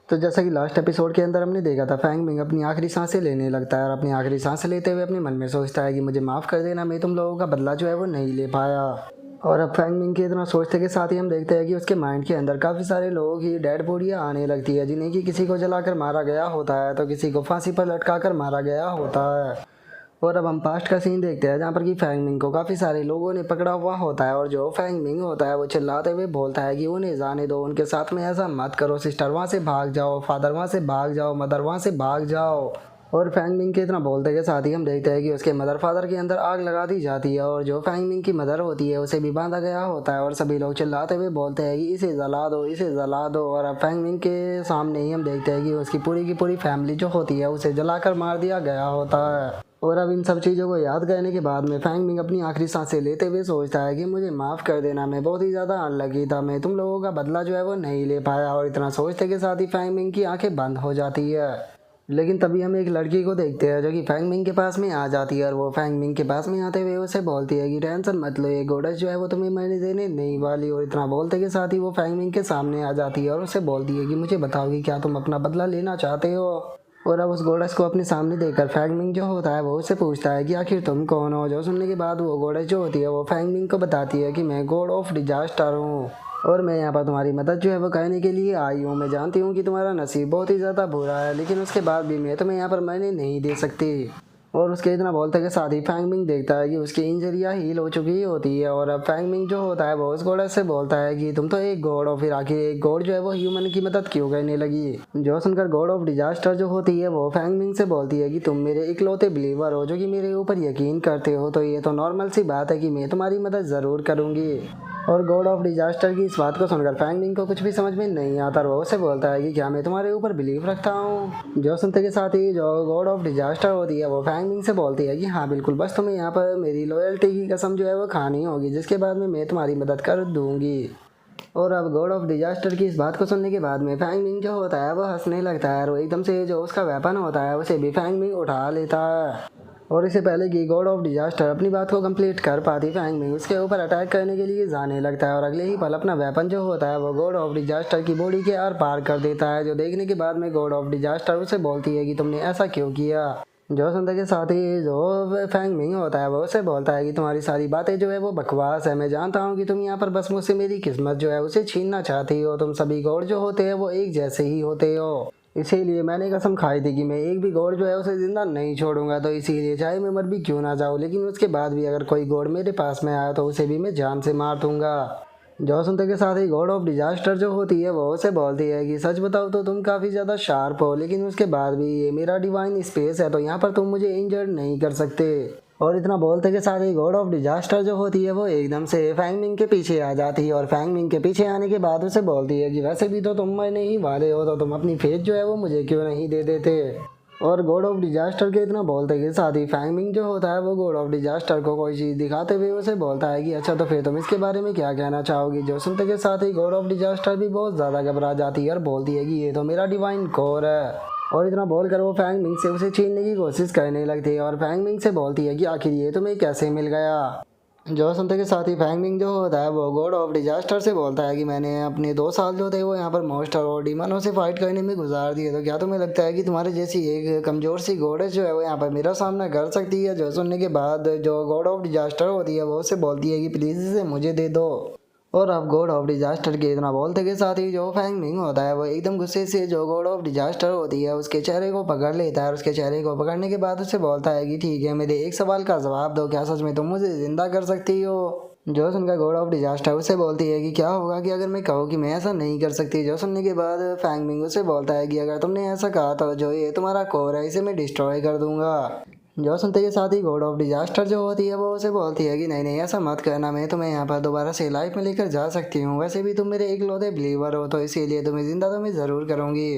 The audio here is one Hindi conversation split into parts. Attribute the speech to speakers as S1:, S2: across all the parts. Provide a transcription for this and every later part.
S1: तो जैसा कि लास्ट एपिसोड के अंदर हमने देखा था, फैंग मिंग अपनी आखिरी सांसें लेने लगता है और अपनी आखिरी सांसें लेते हुए अपने मन में सोचता है कि मुझे माफ़ कर देना, मैं तुम लोगों का बदला जो है वो नहीं ले पाया। और अब फैंग मिंग के इतना सोचते के साथ ही हम देखते हैं कि उसके माइंड के अंदर काफ़ी सारे लोगों की डेड बॉडियाँ आने लगती है, जिन्हें कि किसी को जलाकर मारा गया होता है तो किसी को फांसी पर लटका कर मारा गया होता है। और अब हम पास्ट का सीन देखते हैं जहाँ पर कि फैंग मिंग को काफ़ी सारे लोगों ने पकड़ा हुआ होता है और जो फैंग मिंग होता है वो चिल्लाते हुए बोलता है कि उन्हें जाने दो, उनके साथ में ऐसा मत करो, सिस्टर वहाँ से भाग जाओ, फादर वहाँ से भाग जाओ, मदर वहाँ से भाग जाओ। और फैंग मिंग के इतना बोलते के साथ ही हम देखते हैं कि उसके मदर फादर के अंदर आग लगा दी जाती है और जो फैंग मिंग की मदर होती है उसे भी बांधा गया होता है और सभी लोग चिल्लाते हुए बोलते हैं कि इसे जला दो, इसे जला दो। और अब फैंग मिंग के सामने ही हम देखते हैं कि उसकी पूरी की पूरी फैमिली जो होती है उसे जलाकर मार दिया गया होता है। और अब इन सब चीज़ों को याद करने के बाद में फैंग मिंग अपनी आखिरी सांसें लेते हुए सोचता है कि मुझे माफ़ कर देना, मैं बहुत ही ज़्यादा अनलकी था, मैं तुम लोगों का बदला जो है वो नहीं ले पाया। और इतना सोचते के साथ ही फैंग मिंग की आंखें बंद हो जाती है। लेकिन तभी हम एक लड़की को देखते हैं जो कि फैंग मिंग के पास में आ जाती है और वो फैंग मिंग के पास में आते हुए उसे बोलती है कि टेंशन मत लो, ये गोडस जो है वो तुम्हें मैंने देने नहीं वाली। और इतना बोलते के साथ ही वो फैंग मिंग के सामने आ जाती है और उसे बोलती है कि मुझे बताओ कि क्या तुम अपना बदला लेना चाहते हो। और अब उस गोडस को अपने सामने देखकर फैंग मिंग जो होता है वो उससे पूछता है कि आखिर तुम कौन हो। जो सुनने के बाद वो गोडस जो होती है वो फैंग मिंग को बताती है कि मैं गॉड ऑफ डिजास्टर हूँ और मैं यहाँ पर तुम्हारी मदद जो है वो करने के लिए आई हूँ। मैं जानती हूँ कि तुम्हारा नसीब बहुत ही ज़्यादा बुरा है, लेकिन उसके बाद भी मैं तुम्हें यहाँ पर मरने नहीं दे सकती। और उसके इतना बोलते के साथ ही फैंग मिंग देखता है कि उसकी इंजरियाँ हील हो चुकी होती है। और अब फैंग मिंग जो होता है वो उस गॉड से बोलता है कि तुम तो एक गॉड हो, फिर आखिर एक गॉड जो है वो ह्यूमन की मदद क्यों करने लगी। जो सुनकर गॉड ऑफ डिजास्टर जो होती है वो फैंग मिंग से बोलती है कि तुम मेरे इकलौते बिलीवर हो जो कि मेरे ऊपर यकीन करते हो, तो ये तो नॉर्मल सी बात है कि मैं तुम्हारी मदद ज़रूर करूँगी। और गॉड ऑफ डिजास्टर की इस बात को सुनकर फैंग मिंग को कुछ भी समझ में नहीं आता और वो उसे बोलता है कि क्या मैं तुम्हारे ऊपर बिलीव रखता हूँ। जो सुनते के साथ ही जो गॉड ऑफ डिजास्टर होती है वो फैंग मिंग से बोलती है कि हाँ बिल्कुल, बस तुम्हें यहाँ पर मेरी लॉयल्टी की कसम जो है वो खानी होगी, जिसके बाद में मैं तुम्हारी मदद कर दूंगी। और अब गॉड ऑफ डिजास्टर की इस बात को सुनने के बाद में फैंग मिंग जो होता है वो हंसने लगता है और वो एकदम से जो उसका वेपन होता है उसे भी फैंग मिंग उठा लेता है। और इससे पहले कि गॉड ऑफ डिजास्टर अपनी बात को कंप्लीट कर पाती, फैंग मिंग उसके ऊपर अटैक करने के लिए जाने लगता है और अगले ही पल अपना वेपन जो होता है वो गॉड ऑफ डिजास्टर की बॉडी के आर पार कर देता है। जो देखने के बाद में गॉड ऑफ डिजास्टर उसे बोलती है कि तुमने ऐसा क्यों किया। जो सुनते के साथ ही जो फैंग मिंग होता है वो उसे बोलता है कि तुम्हारी सारी बातें जो है वो बकवास है, मैं जानता हूँ कि तुम यहाँ पर बस मुझसे मेरी किस्मत जो है उसे छीनना चाहती हो, तुम सभी गॉड जो होते हैं वो एक जैसे ही होते हो, इसीलिए मैंने कसम खाई थी कि मैं एक भी गॉड जो है उसे जिंदा नहीं छोड़ूंगा। तो इसीलिए चाहे मैं मर भी क्यों ना जाऊँ, लेकिन उसके बाद भी अगर कोई गॉड मेरे पास में आया तो उसे भी मैं जान से मार दूंगा। जो सुनते के साथ ही गॉड ऑफ डिजास्टर जो होती है वो उसे बोलती है कि सच बताओ तो तुम काफ़ी ज़्यादा शार्प हो, लेकिन उसके बाद भी ये मेरा डिवाइन स्पेस है तो यहाँ पर तुम मुझे इंजर्ड नहीं कर सकते। और इतना बोलते के साथ ही गॉड ऑफ डिजास्टर जो होती है वो एकदम से फैंग मिंग के पीछे आ जाती है और फैंग मिंग के पीछे आने के बाद उसे बोलती है कि वैसे भी तो तुम मरने ही वाले हो, तो तुम अपनी फेथ जो है वो मुझे क्यों नहीं दे देते। और गॉड ऑफ डिजास्टर के इतना बोलते के साथ ही फैंग मिंग जो होता है वो गॉड ऑफ डिजास्टर को कोई चीज़ दिखाते हुए उसे बोलता है कि अच्छा तो फिर तुम इसके बारे में क्या कहना चाहोगी। जो सुनते के साथ ही गॉड ऑफ डिजास्टर भी बहुत ज़्यादा घबरा जाती है और बोलती है कि ये तो मेरा डिवाइन कोर है। और इतना बोलकर वो फैंग मिंग से उसे छीनने की कोशिश करने लगती है और फैंग मिंग से बोलती है कि आखिर ये तुम्हें कैसे मिल गया। जो सुनते के साथ ही फैंग मिंग जो होता है वो गॉड ऑफ डिजास्टर से बोलता है कि मैंने अपने 2 साल जो थे वो यहाँ पर मॉन्स्टर और डीमनों से फाइट करने में गुजार दिए, तो क्या तुम्हें लगता है कि तुम्हारे जैसी एक कमज़ोर सी गॉडेस जो है वो यहाँ पर मेरा सामना कर सकती है। जो सुनने के बाद जो गॉड ऑफ डिजास्टर होती है वो उससे बोलती है कि प्लीज़ इसे मुझे दे दो। और अब गॉड ऑफ डिजास्टर के इतना बोलते के साथ ही जो फैंग मिंग होता है वो एकदम गुस्से से जो गॉड ऑफ डिजास्टर होती है उसके चेहरे को पकड़ लेता है और उसके चेहरे को पकड़ने के बाद उससे बोलता है कि ठीक है, मेरे एक सवाल का जवाब दो, क्या सच में तुम मुझे जिंदा कर सकती हो। जो सुनकर गॉड ऑफ डिजास्टर उससे बोलती है कि क्या होगा कि अगर मैं कहूँ कि मैं ऐसा नहीं कर सकती। जो सुनने के बाद फैंग मिंग उससे बोलता है कि अगर तुमने ऐसा कहा तो जो ये तुम्हारा कोर है इसे मैं डिस्ट्रॉय कर दूंगा। जो सुनते के साथ ही गॉड ऑफ डिजास्टर जो होती है वो उसे बोलती है कि नहीं नहीं ऐसा मत करना, मैं तुम्हें यहाँ पर दोबारा से लाइफ में लेकर जा सकती हूँ, वैसे भी तुम मेरे इकलौते बिलीवर हो तो इसीलिए तुम्हें जिंदा तो मैं ज़रूर करूँगी।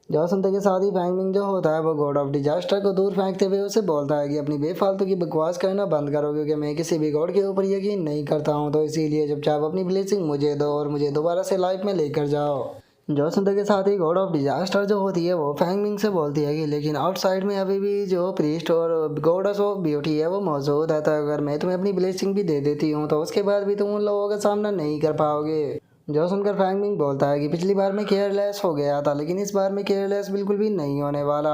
S1: जो सुनते के साथ ही फैंग मिंग जो होता है वो गॉड ऑफ डिजास्टर को दूर फेंकते हुए उसे बोलता है कि अपनी बेफालतू की बकवास करना बंद करो, क्योंकि मैं किसी भी गॉड के ऊपर यकीन नहीं करता हूँ, तो इसीलिए चुपचाप अपनी ब्लेसिंग मुझे दो और मुझे दोबारा से लाइफ में लेकर जाओ। जो सुनते के साथ ही गॉड ऑफ डिजास्टर जो होती है वो फैंग मिंग से बोलती है कि लेकिन आउटसाइड में अभी भी जो प्रीस्ट और गॉडेस ऑफ ब्यूटी है वो मौजूद है, तो अगर मैं तुम्हें अपनी ब्लेसिंग भी दे देती हूँ तो उसके बाद भी तुम उन लोगों का सामना नहीं कर पाओगे। जो सुनकर फैंग मिंग बोलता है कि पिछली बार मैं केयरलेस हो गया था, लेकिन इस बार मैं केयरलेस बिल्कुल भी नहीं होने वाला।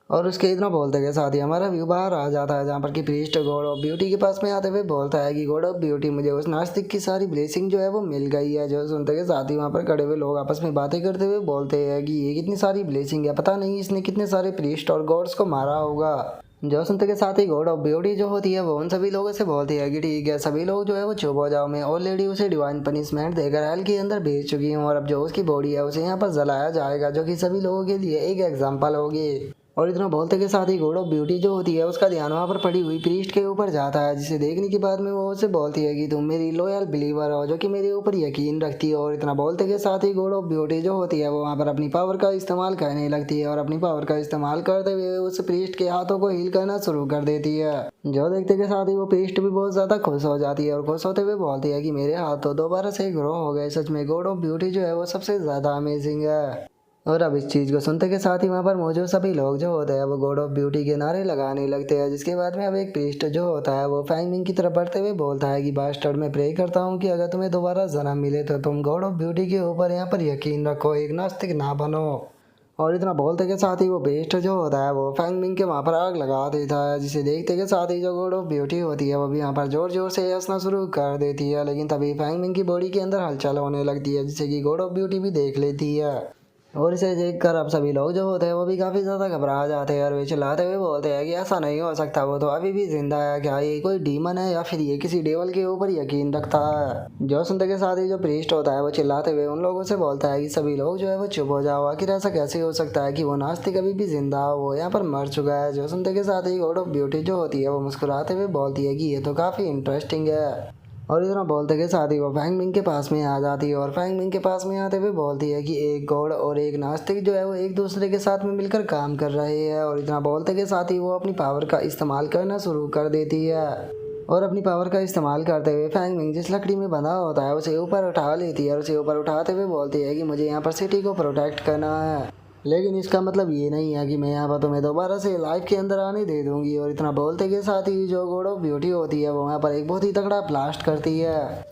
S1: और उसके इतना बोलते के साथ ही हमारा व्यू बाहर आ जाता है, जहाँ पर कि प्रीस्ट गॉड ऑफ ब्यूटी के पास में आते हुए बोलता है कि गॉड ऑफ ब्यूटी, मुझे उस नास्तिक की सारी ब्लेसिंग जो है वो मिल गई है। जो सुनते के साथ ही वहाँ पर खड़े हुए लोग आपस में बातें करते हुए बोलते हैं कि ये कितनी सारी ब्लेसिंग है, पता नहीं इसने कितने सारे प्रीस्ट और गॉड्स को मारा होगा। जो सुनते के साथ ही गॉड ऑफ ब्यूटी जो होती है वो उन सभी लोगों से बोलती है कि ठीक है सभी लोग जो है वो चुप हो जाओ, मैं ऑलरेडी उसे डिवाइन पनिशमेंट देकर हेल के अंदर भेज चुकी हूँ, और अब जो उसकी बॉडी है उसे यहाँ पर जलाया जाएगा, जो कि सभी लोगों के लिए एक एग्जाम्पल होगी। और इतना बोलते के साथ ही गॉड ऑफ ब्यूटी जो होती है उसका ध्यान वहाँ पर पड़ी हुई प्रीस्ट के ऊपर जाता है, जिसे देखने के बाद में वो उससे बोलती है कि तुम मेरी लॉयल बिलीवर हो, जो कि मेरे ऊपर यकीन रखती है। और इतना बोलते के साथ ही गॉड ऑफ ब्यूटी जो होती है वो वहाँ पर अपनी पावर का इस्तेमाल करने लगती है, और अपनी पावर का इस्तेमाल करते हुए उस प्रीस्ट के हाथों को हील करना शुरू कर देती है। जो देखते के साथ ही वो प्रीस्ट भी बहुत ज़्यादा खुश हो जाती है, और खुश होते हुए बोलती है कि मेरे हाथ तो दोबारा से ग्रो हो गए, सच में गॉड ऑफ ब्यूटी जो है वो सबसे ज़्यादा अमेजिंग है। और अब इस चीज़ को सुनते के साथ ही वहाँ पर मौजूद सभी लोग जो होते हैं वो गॉड ऑफ ब्यूटी के नारे लगाने लगते हैं, जिसके बाद में अब एक प्रीस्ट जो होता है वो फैंग मिंग की तरफ बढ़ते हुए बोलता है कि बास्टर्ड, मैं प्रे करता हूँ कि अगर तुम्हें दोबारा जन्म मिले तो तुम गॉड ऑफ ब्यूटी के ऊपर यहाँ पर यकीन रखो, एक नास्तिक ना बनो। और इतना बोलते के साथ ही वो प्रीस्ट जो होता है वो फैंग मिंग के वहाँ पर आग लगा देता है, जिसे देखते के साथ ही जो गॉड ऑफ ब्यूटी होती है वो भी यहाँ पर जोर जोर से हंसना शुरू कर देती है। लेकिन तभी फैंग मिंग की बॉडी के अंदर हलचल होने लगती है, जिसे कि गॉड ऑफ ब्यूटी भी देख लेती है। और इसे देखकर अब सभी लोग जो होते हैं वो भी काफ़ी ज़्यादा घबरा जाते हैं, और वे चिल्लाते हुए बोलते हैं कि ऐसा नहीं हो सकता, वो तो अभी भी जिंदा है, क्या ये कोई डीमन है या फिर ये किसी डेवल के ऊपर यकीन रखता है। जो सुनते के साथ ही जो प्रीस्ट होता है वो चिल्लाते हुए उन लोगों से बोलता है कि सभी लोग जो है वो चुप हो जाओ, आखिर ऐसा कैसे हो सकता है कि वो नास्तिक अभी भी जिंदा हो, वो यहाँ पर मर चुका है। जो सुनते के साथ ही गॉड ऑफ ब्यूटी जो होती है वो मुस्कुराते हुए बोलती है कि ये तो काफ़ी इंटरेस्टिंग है। और इतना बोलते के साथ ही वो फैंग मिंग के पास में आ जाती है, और फैंग मिंग के पास में आते हुए बोलती है कि एक गॉड और एक नास्तिक जो है वो एक दूसरे के साथ में मिलकर काम कर रहे हैं। और इतना बोलते के साथ ही वो अपनी पावर का इस्तेमाल करना शुरू कर देती है, और अपनी पावर का इस्तेमाल करते हुए फैंग मिंग जिस लकड़ी में बंधा होता है उसे ऊपर उठा लेती है, और उसे ऊपर उठाते हुए बोलती है कि मुझे यहाँ पर सिटी को प्रोटेक्ट करना है, लेकिन इसका मतलब ये नहीं है कि मैं यहाँ पर तुम्हें दोबारा से लाइफ के अंदर आने दे दूंगी। और इतना बोलते के साथ ही जो गॉड ऑफ ब्यूटी होती है वो यहाँ पर एक बहुत ही तगड़ा ब्लास्ट करती है,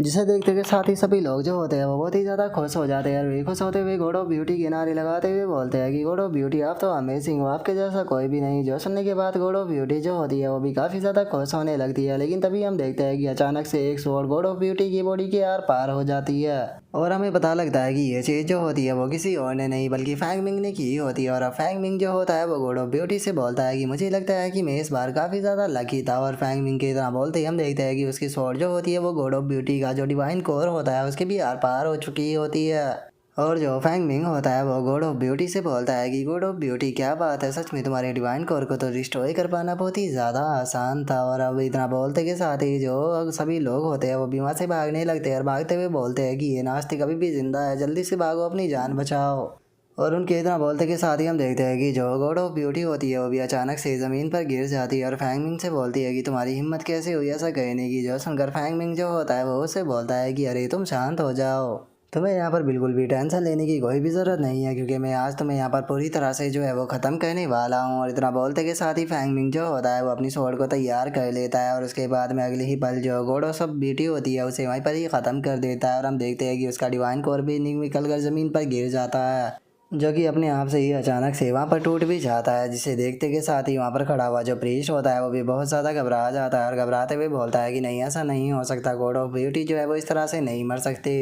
S1: जिसे देखते के साथ ही सभी लोग जो होते हैं वो बहुत ही ज़्यादा खुश हो जाते हैं। और वे खुश होते हुए गॉड ऑफ ब्यूटी के नारे लगाते हुए बोलते हैं कि गॉड ऑफ ब्यूटी आप तो अमेजिंग हो, आपके जैसा कोई भी नहीं। जो सुनने के बाद गॉड ऑफ ब्यूटी जो होती है वो भी काफ़ी ज़्यादा खुश होने लगती है, लेकिन तभी हम देखते हैं कि अचानक से एक स्वॉर्ड गॉड ऑफ ब्यूटी की बॉडी के आर पार हो जाती है, और हमें पता लगता है कि ये चीज़ जो होती है वो किसी और ने नहीं बल्कि फैंग मिंग ने की होती है। और अब फैंग मिंग जो होता है वो गॉड ऑफ ब्यूटी से बोलता है कि मुझे लगता है कि मैं इस बार काफ़ी ज़्यादा लकी था। और फैंग मिंग की तरह बोलते ही हम देखते हैं कि उसकी स्वॉर्ड जो होती है वो गॉड ऑफ ब्यूटी का जो डिवाइन कोर होता है उसके भी आर पार हो चुकी होती है। और जो फैंग मिंग होता है वो गॉड ऑफ ब्यूटी से बोलता है कि गॉड ऑफ ब्यूटी क्या बात है, सच में तुम्हारे डिवाइन कोर को तो डिस्ट्रॉय कर पाना बहुत ही ज़्यादा आसान था। और अब इतना बोलते के साथ ही जो सभी लोग होते हैं वो भी वहाँ से भागने लगते हैं, और भागते हुए बोलते हैं कि ये नास्तिक अभी भी जिंदा है, जल्दी से भागो, अपनी जान बचाओ। और उनके इतना बोलते के साथ ही हम देखते हैं कि जो गॉड ऑफ ब्यूटी होती है वो भी अचानक से ज़मीन पर गिर जाती है, और फैंग मिंग से बोलती है कि तुम्हारी हिम्मत कैसे हुई ऐसा कहने की। जो सुनकर फैंग मिंग जो होता है वो उससे बोलता है कि अरे तुम शांत हो जाओ, तुम्हें यहाँ पर बिल्कुल भी टेंशन लेने की कोई भी ज़रूरत नहीं है, क्योंकि मैं आज तुम्हें यहाँ पर पूरी तरह से जो है वो ख़त्म करने वाला हूँ। और इतना बोलते के साथ ही फैंग मिंग जो होता है वो अपनी स्वॉर्ड को तैयार कर लेता है, और उसके बाद में अगले ही पल जो गॉड ऑफ ब्यूटी होती है उसे वहीं पर ही ख़त्म कर देता है। और हम देखते हैं कि उसका डिवाइन कोर भी निकल कर ज़मीन पर गिर जाता है, जो कि अपने आप से ही अचानक से वहाँ पर टूट भी जाता है, जिसे देखते के साथ ही वहाँ पर खड़ा हुआ जो प्रीस्ट होता है वो भी बहुत ज़्यादा घबरा जाता है, और घबराते हुए बोलता है कि नहीं ऐसा नहीं हो सकता, गॉड ऑफ ब्यूटी जो है वो इस तरह से नहीं मर सकते।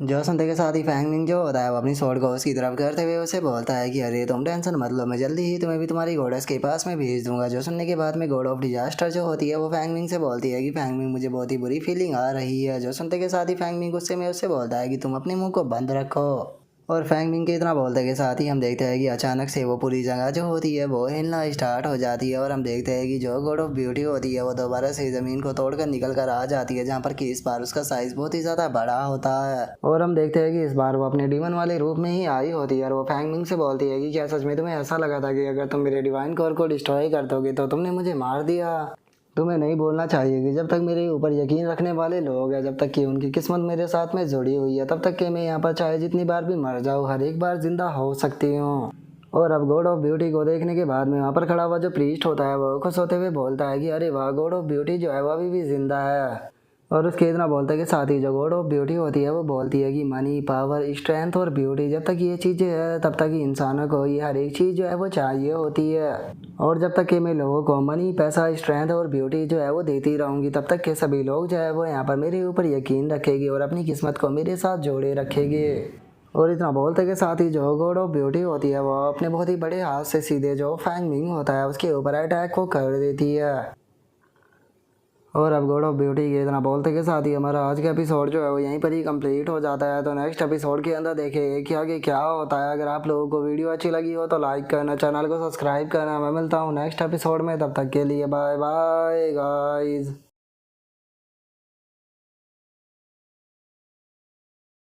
S1: जो सुनते के साथ ही फैंग मिंग जो होता है वो अपनी स्वॉर्ड को उसकी तरफ करते हुए उसे बोलता है कि अरे तुम टेंशन मत लो, मैं जल्दी ही तुम्हें भी तुम्हारी गॉडेस के पास में भेज दूंगा। जो सुनने के बाद में गॉड ऑफ डिजास्टर जो होती है वो फैंग मिंग से बोलती है कि फैंग मिंग मुझे बहुत ही बुरी फीलिंग आ रही है। जो सुनते के साथ ही फैंग मिंग गुस्से में उससे बोलता है कि तुम अपने मुंह को बंद रखो। और फैंग मिंग के इतना बोलते के साथ ही हम देखते हैं कि अचानक से वो पूरी जगह जो होती है वो हिलना स्टार्ट हो जाती है, और हम देखते हैं कि जो गॉड ऑफ ब्यूटी होती है वो दोबारा से ज़मीन को तोड़कर निकल कर आ जाती है, जहाँ पर कि इस बार उसका साइज़ बहुत ही ज़्यादा बड़ा होता है। और हम देखते हैं कि इस बार वो अपने डीमन वाले रूप में ही आई होती है, और वो फैंग मिंग से बोलती है कि क्या सच में तुम्हें ऐसा लगा था कि अगर तुम मेरे डिवाइन कोर को डिस्ट्रॉय कर दोगे तो तुमने मुझे मार दिया। तुम्हें नहीं बोलना चाहिए कि जब तक मेरे ऊपर यकीन रखने वाले लोग हैं, जब तक कि उनकी किस्मत मेरे साथ में जुड़ी हुई है, तब तक कि मैं यहाँ पर चाहे जितनी बार भी मर जाऊँ हर एक बार जिंदा हो सकती हूँ। और अब गॉड ऑफ ब्यूटी को देखने के बाद में वहाँ पर खड़ा हुआ जो प्रीस्ट होता है वो खुश होते हुए बोलता है कि अरे वाह, गॉड ऑफ ब्यूटी जो है वो अभी भी जिंदा है। और उसके इतना बोलते कि साथ ही जो गॉड ऑफ ब्यूटी होती है वो बोलती है कि मनी, पावर, स्ट्रेंथ और ब्यूटी, जब तक ये चीज़ें है तब तक इंसानों को ये हर एक चीज़ जो है वो चाहिए होती है। और जब तक कि मैं लोगों को मनी, पैसा, स्ट्रेंथ और ब्यूटी जो है वो देती रहूँगी, तब तक के सभी लोग जो है वो यहाँ पर मेरे ऊपर यकीन रखेंगे और अपनी किस्मत को मेरे साथ जोड़े रखेंगे। और इतना बोलते के साथ ही जो गॉड ऑफ ब्यूटी होती है वो अपने बहुत ही बड़े हाथ से सीधे जो फैंग मिंग होता है उसके ऊपर अटैक को कर देती है। और अब गॉड ऑफ ब्यूटी के इतना बोलते के साथ ही हमारा आज का एपिसोड जो है वो यहीं पर ही कंप्लीट हो जाता है। तो नेक्स्ट एपिसोड के अंदर देखें कि आगे क्या होता है। अगर आप लोगों को वीडियो अच्छी लगी हो तो लाइक करना, चैनल को सब्सक्राइब करना। मैं मिलता हूँ नेक्स्ट एपिसोड में, तब तक के लिए बाय बाय गाइस।